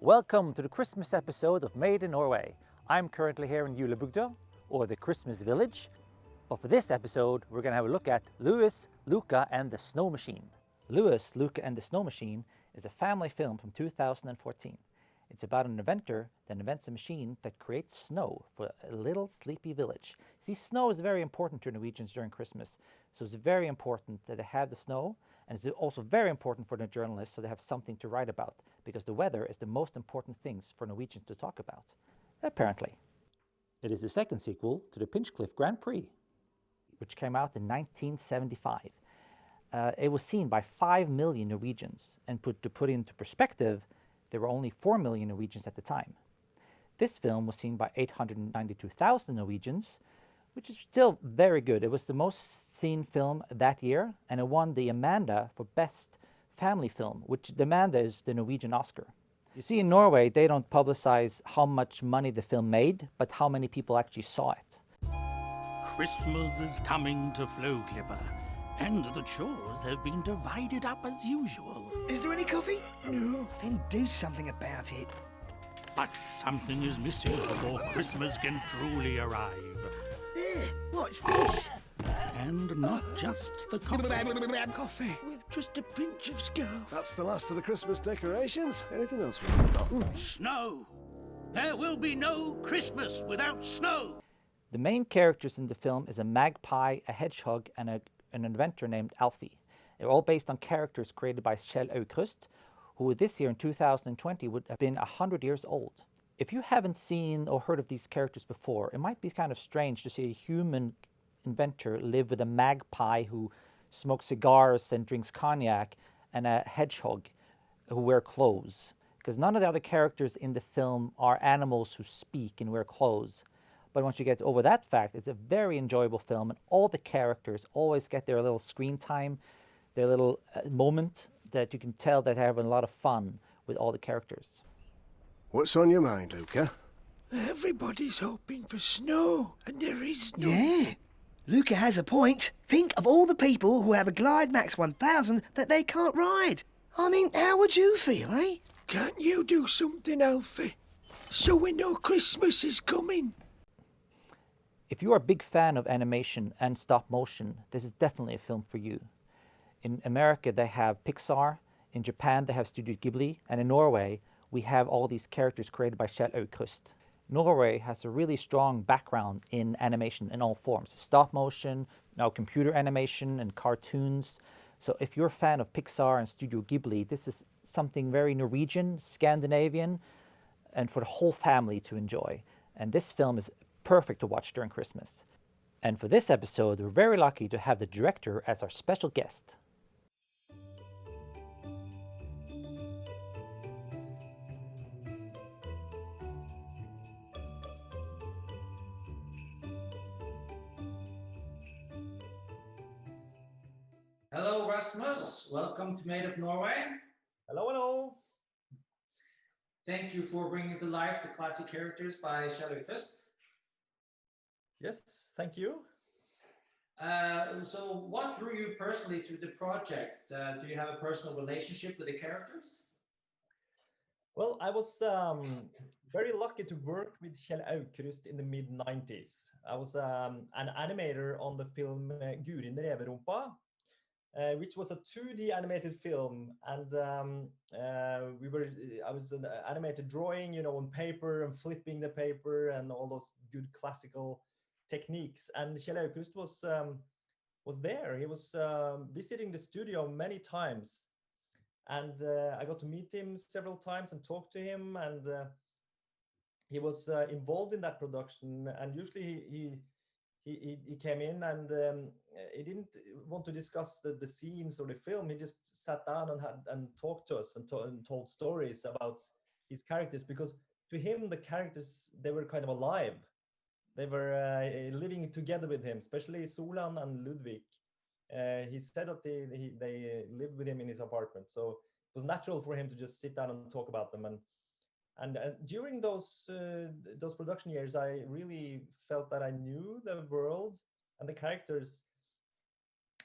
Welcome to the Christmas episode of Made in Norway. I'm currently here in Julebygda, or the Christmas village. But for this episode, we're going to have a look at Louis, Luca and the Snow Machine. Louis, Luca and the Snow Machine is a family film from 2014. It's about an inventor that invents a machine that creates snow for a little sleepy village. See, snow is very important to Norwegians during Christmas. So it's very important that they have the snow, and it's also very important for the journalists so they have something to write about, because the weather is the most important things for Norwegians to talk about, apparently. It is the second sequel to the Pinchcliffe Grand Prix, which came out in 1975. It was seen by 5 million Norwegians, and to put into perspective, there were only 4 million Norwegians at the time. This film was seen by 892,000 Norwegians, which is still very good. It was the most seen film that year, and it won the Amanda for Best Family Film, which the Amanda is the Norwegian Oscar. You see, in Norway, they don't publicize how much money the film made, but how many people actually saw it. Christmas is coming to Flåklypa, and the chores have been divided up as usual. Is there any coffee? No. Then do something about it. But something is missing before Christmas can truly arrive. What's this? And not just the coffee. With just a pinch of scarf. That's the last of the Christmas decorations. Anything else we've forgotten? Snow! There will be no Christmas without snow! The main characters in the film is a magpie, a hedgehog, and an inventor named Alfie. They're all based on characters created by Kjell Aukrust, who this year in 2020 would have been 100 years old. If you haven't seen or heard of these characters before, it might be kind of strange to see a human inventor live with a magpie who smokes cigars and drinks cognac, and a hedgehog who wear clothes. Because none of the other characters in the film are animals who speak and wear clothes. But once you get over that fact, it's a very enjoyable film, and all the characters always get their little screen time, their little moment that you can tell that they're having a lot of fun with all the characters. What's on your mind, Luca? Everybody's hoping for snow, and there is no... Yeah, Luca has a point. Think of all the people who have a Glide Max 1000 that they can't ride. I mean, how would you feel, eh? Can't you do something, Alfie? So we know Christmas is coming. If you are a big fan of animation and stop motion, this is definitely a film for you. In America, they have Pixar. In Japan, they have Studio Ghibli. And in Norway, we have all these characters created by Kjell Aukrust. Norway has a really strong background in animation in all forms. Stop motion, now computer animation and cartoons. So if you're a fan of Pixar and Studio Ghibli, this is something very Norwegian, Scandinavian, and for the whole family to enjoy. And this film is perfect to watch during Christmas. And for this episode, we're very lucky to have the director as our special guest. Hello, Rasmus. Welcome to Made of Norway. Hello, hello. Thank you for bringing to life the classic characters by Kjell Aukrust. Yes, thank you. So what drew you personally to the project? Do you have a personal relationship with the characters? Well, I was very lucky to work with Kjell Aukrust in the mid-90s. I was an animator on the film Gurin Reverumpa, which was a 2D animated film, and I was an animated drawing, on paper and flipping the paper and all those good classical techniques. And Kjell Aukrust was there. He was visiting the studio many times, and I got to meet him several times and talk to him. And he was involved in that production. And usually he came in and he didn't want to discuss the scenes or the film. He just sat down and talked to us and told stories about his characters, because to him the characters, they were kind of alive. They were living together with him, especially Solan and Ludvig. He said that they lived with him in his apartment, so it was natural for him to just sit down and talk about them. And during those production years, I really felt that I knew the world and the characters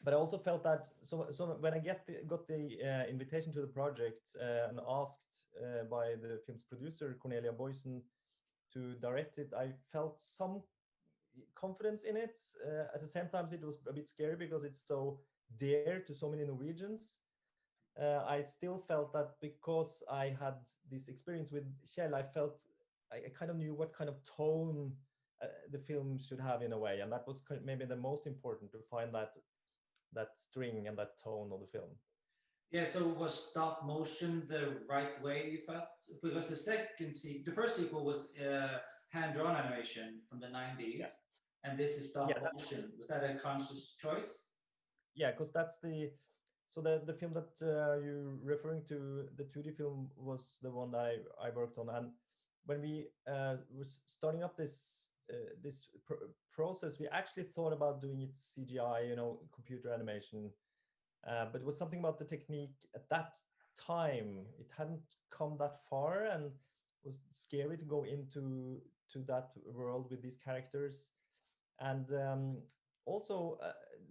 but I also felt that so when I got the invitation to the project and asked by the film's producer Cornelia Boysen to direct it, I felt some confidence in it. At the same time, it was a bit scary because it's so dear to so many Norwegians. I still felt that because I had this experience with Kjell, I kind of knew what kind of tone the film should have in a way, and that was maybe the most important, to find that string and that tone of the film. Yeah, so was stop motion the right way, you felt? Because the first sequel was hand-drawn animation from the 90s, Yeah. and this is stop Yeah, motion. Was that a conscious choice? Yeah, because that's the film that you're referring to, the 2D film, was the one that I worked on. And when we was starting up this process, we actually thought about doing it CGI, computer animation, but it was something about the technique at that time. It hadn't come that far, and it was scary to go into that world with these characters. And also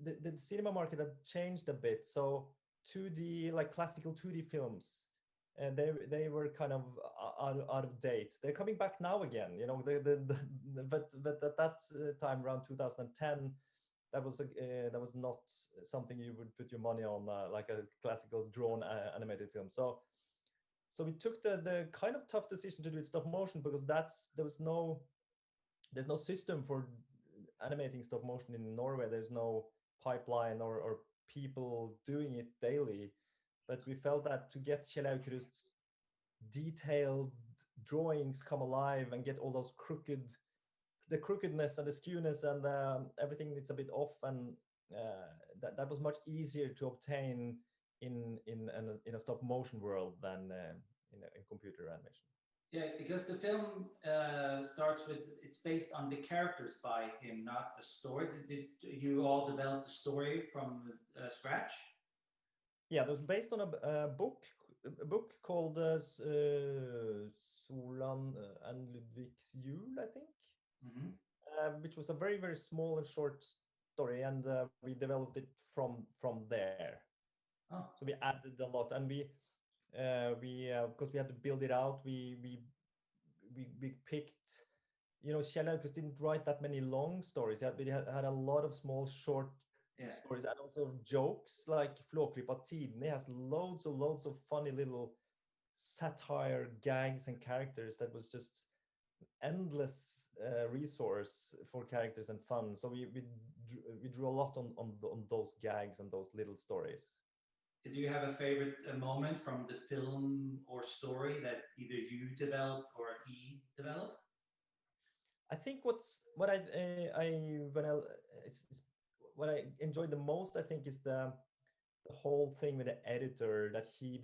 the cinema market had changed a bit, so 2D, like classical 2D films, and they were kind of out of date. They're coming back now again, but at that time, around 2010, that was not something you would put your money on, like a classical drawn animated film. So we took the kind of tough decision to do it stop motion, because there's no system for animating stop motion in Norway. There's no pipeline or people doing it daily. But we felt that to get Kjell Aukrust's detailed drawings come alive and get all those the crookedness and the skewness and everything that's a bit off, and that was much easier to obtain in a stop motion world than in computer animation. Yeah, because the film starts with, it's based on the characters by him, not the story. Did you all develop the story from scratch? Yeah, it was based on a book called Solan and Ludvig's Jul, I think, which was a very, very small and short story, and we developed it from there. Oh. So we added a lot, and we because we had to build it out, we picked, Kjell Aukrust didn't write that many long stories. He had a lot of small, short stories, and also jokes, like Flåklypa has loads of funny little satire gags and characters that was just endless resource for characters and fun. So we drew a lot on those gags and those little stories. Do you have a favorite moment from the film or story that either you developed or he developed? I think what I enjoyed the most, I think, is the whole thing with the editor, that he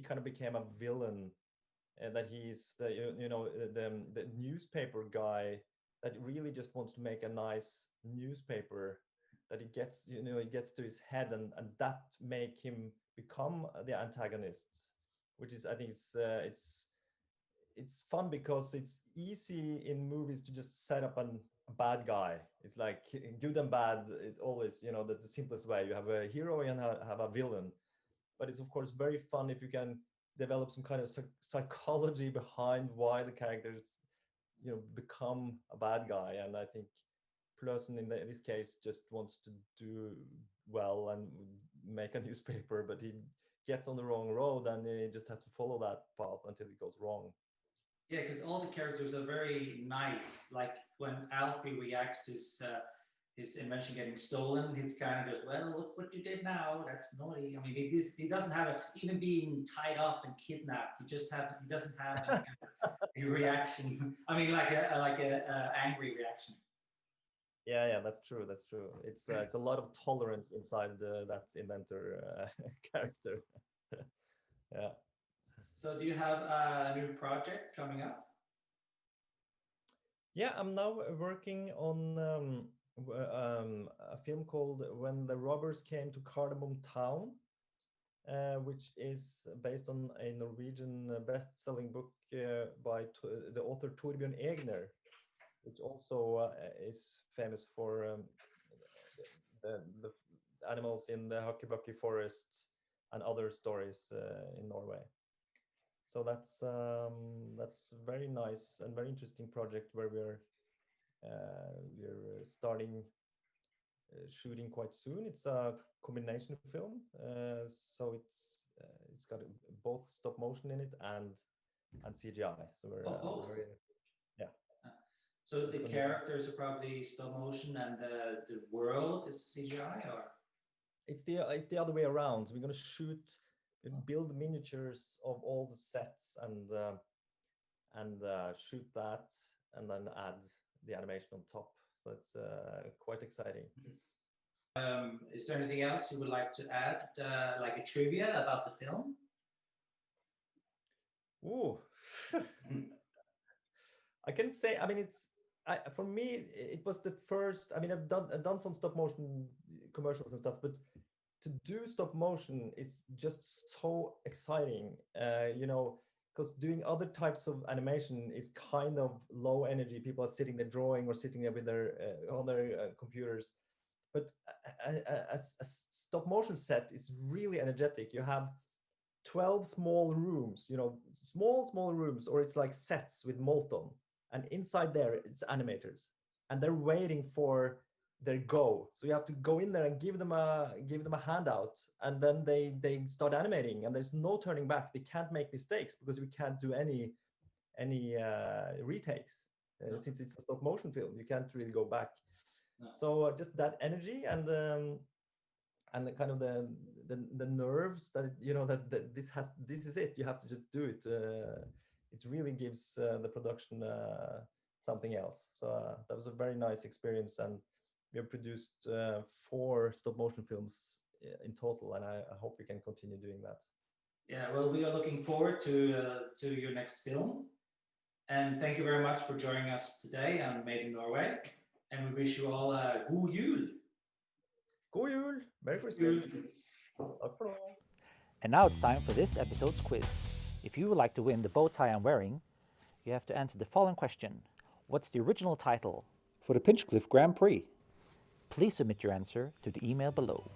kind of became a villain, and that he's the newspaper guy that really just wants to make a nice newspaper, that it gets to his head, and that make him become the antagonist, which is, I think, it's fun because it's easy in movies to just set up a bad guy. It's like good and bad. It's always, the simplest way. You have a hero and have a villain. But it's, of course, very fun if you can develop some kind of psychology behind why the characters, become a bad guy. And I think Pløsen in this case just wants to do well and make a newspaper, but he gets on the wrong road, and he just has to follow that path until it goes wrong. Yeah, because all the characters are very nice. Like when Alfie reacts to his invention getting stolen, he's kind of just, well, look what you did now. That's naughty. I mean, he doesn't have even being tied up and kidnapped. He doesn't have a reaction. I mean, like a angry reaction. Yeah, that's true. It's a lot of tolerance inside that inventor character. Yeah. So do you have a new project coming up? Yeah, I'm now working on a film called When the Robbers Came to Cardamom Town, which is based on a Norwegian best-selling book by the author Torbjørn Egner, which also is famous for animals in the Hakkebakki forest and other stories in Norway. So that's very nice and very interesting project where we're starting shooting quite soon. It's a combination film, so it's got both stop motion in it and CGI. So we're both. yeah. So the characters are probably stop motion, and the world is CGI, or It's the other way around. We're gonna build miniatures of all the sets and shoot that, and then add the animation on top. So it's quite exciting. Is there anything else you would like to add, like a trivia about the film? Ooh. I can say, I mean, for me, it was the first. I mean, I've done some stop motion commercials and stuff, but to do stop motion is just so exciting, because doing other types of animation is kind of low energy. People are sitting there drawing or sitting there with their on their computers, but a stop motion set is really energetic. You have 12 small rooms, small rooms, or it's like sets with molten, and inside there it's animators, and they're waiting for their go. So you have to go in there and give them a handout, and then they start animating, and there's no turning back. They can't make mistakes because we can't do any retakes. No. Since it's a stop motion film, you can't really go back. No. So just that energy and the kind of the nerves that that this is it. You have to just do it. It really gives the production something else. So that was a very nice experience, and we have produced 4 stop motion films in total, and I hope we can continue doing that. Yeah, well, we are looking forward to your next film, and thank you very much for joining us today on Made in Norway, and we wish you all a god jul. God jul! Merry Christmas! Takk for nå. And now it's time for this episode's quiz. If you would like to win the bow tie I'm wearing, you have to answer the following question. What's the original title for the Pinchcliffe Grand Prix? Please submit your answer to the email below.